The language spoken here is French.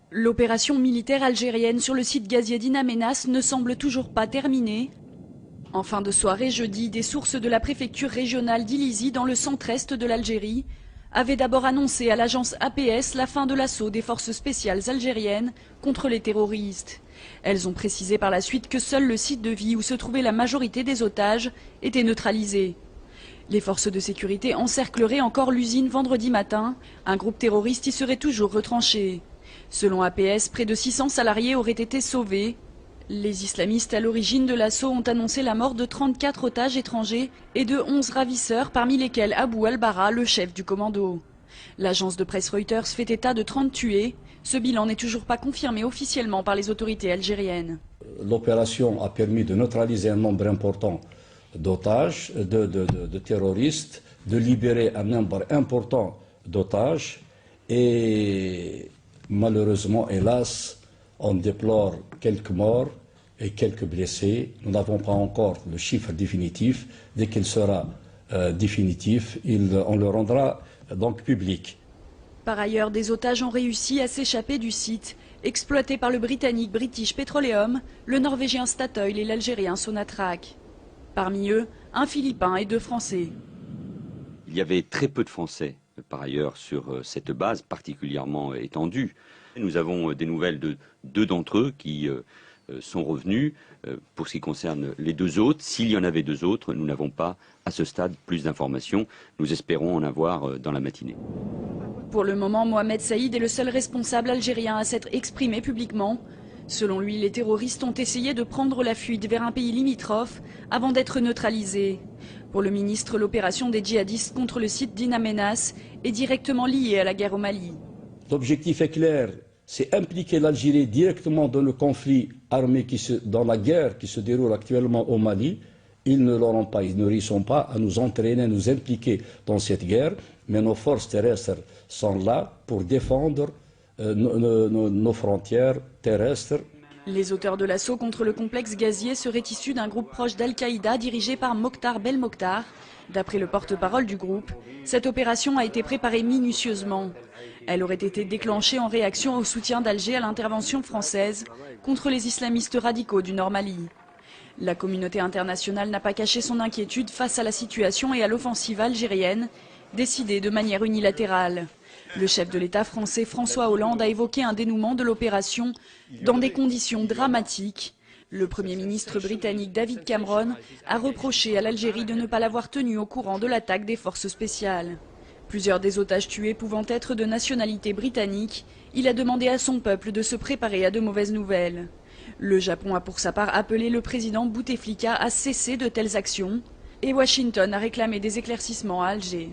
L'opération militaire algérienne sur le site gazier d'In Amenas ne semble toujours pas terminée. En fin de soirée jeudi, des sources de la préfecture régionale d'Ilizi dans le centre-est de l'Algérie avaient d'abord annoncé à l'agence APS la fin de l'assaut des forces spéciales algériennes contre les terroristes. Elles ont précisé par la suite que seul le site de Vie où se trouvait la majorité des otages était neutralisé. Les forces de sécurité encercleraient encore l'usine vendredi matin. Un groupe terroriste y serait toujours retranché. Selon APS, près de 600 salariés auraient été sauvés. Les islamistes à l'origine de l'assaut ont annoncé la mort de 34 otages étrangers et de 11 ravisseurs, parmi lesquels Abou Al-Bara, le chef du commando. L'agence de presse Reuters fait état de 30 tués. Ce bilan n'est toujours pas confirmé officiellement par les autorités algériennes. L'opération a permis de neutraliser un nombre important d'otages, de terroristes, de libérer un nombre important d'otages et malheureusement, hélas, on déplore quelques morts et quelques blessés. Nous n'avons pas encore le chiffre définitif. Dès qu'il sera définitif, on le rendra donc public. Par ailleurs, des otages ont réussi à s'échapper du site, exploité par le britannique British Petroleum, le norvégien Statoil et l'algérien Sonatrach. Parmi eux, un Philippin et 2 Français. Il y avait très peu de Français, par ailleurs, sur cette base particulièrement étendue. Nous avons des nouvelles de 2 d'entre eux qui sont revenus. Pour ce qui concerne les 2 autres, s'il y en avait 2 autres, nous n'avons pas à ce stade plus d'informations. Nous espérons en avoir dans la matinée. Pour le moment, Mohamed Saïd est le seul responsable algérien à s'être exprimé publiquement. Selon lui, les terroristes ont essayé de prendre la fuite vers un pays limitrophe avant d'être neutralisés. Pour le ministre, l'opération des djihadistes contre le site d'In Amenas est directement liée à la guerre au Mali. L'objectif est clair, c'est impliquer l'Algérie directement dans le conflit armé, dans la guerre qui se déroule actuellement au Mali. Ils ne l'auront pas, ils ne réussiront pas à nous entraîner, à nous impliquer dans cette guerre, mais nos forces terrestres sont là pour défendre nos frontières terrestres. Les auteurs de l'assaut contre le complexe gazier seraient issus d'un groupe proche d'Al-Qaïda dirigé par Mokhtar Belmokhtar. D'après le porte-parole du groupe, cette opération a été préparée minutieusement. Elle aurait été déclenchée en réaction au soutien d'Alger à l'intervention française contre les islamistes radicaux du Nord Mali. La communauté internationale n'a pas caché son inquiétude face à la situation et à l'offensive algérienne, décidée de manière unilatérale. Le chef de l'État français François Hollande a évoqué un dénouement de l'opération dans des conditions dramatiques. Le Premier ministre britannique David Cameron a reproché à l'Algérie de ne pas l'avoir tenu au courant de l'attaque des forces spéciales. Plusieurs des otages tués pouvant être de nationalité britannique, il a demandé à son peuple de se préparer à de mauvaises nouvelles. Le Japon a pour sa part appelé le président Bouteflika à cesser de telles actions et Washington a réclamé des éclaircissements à Alger.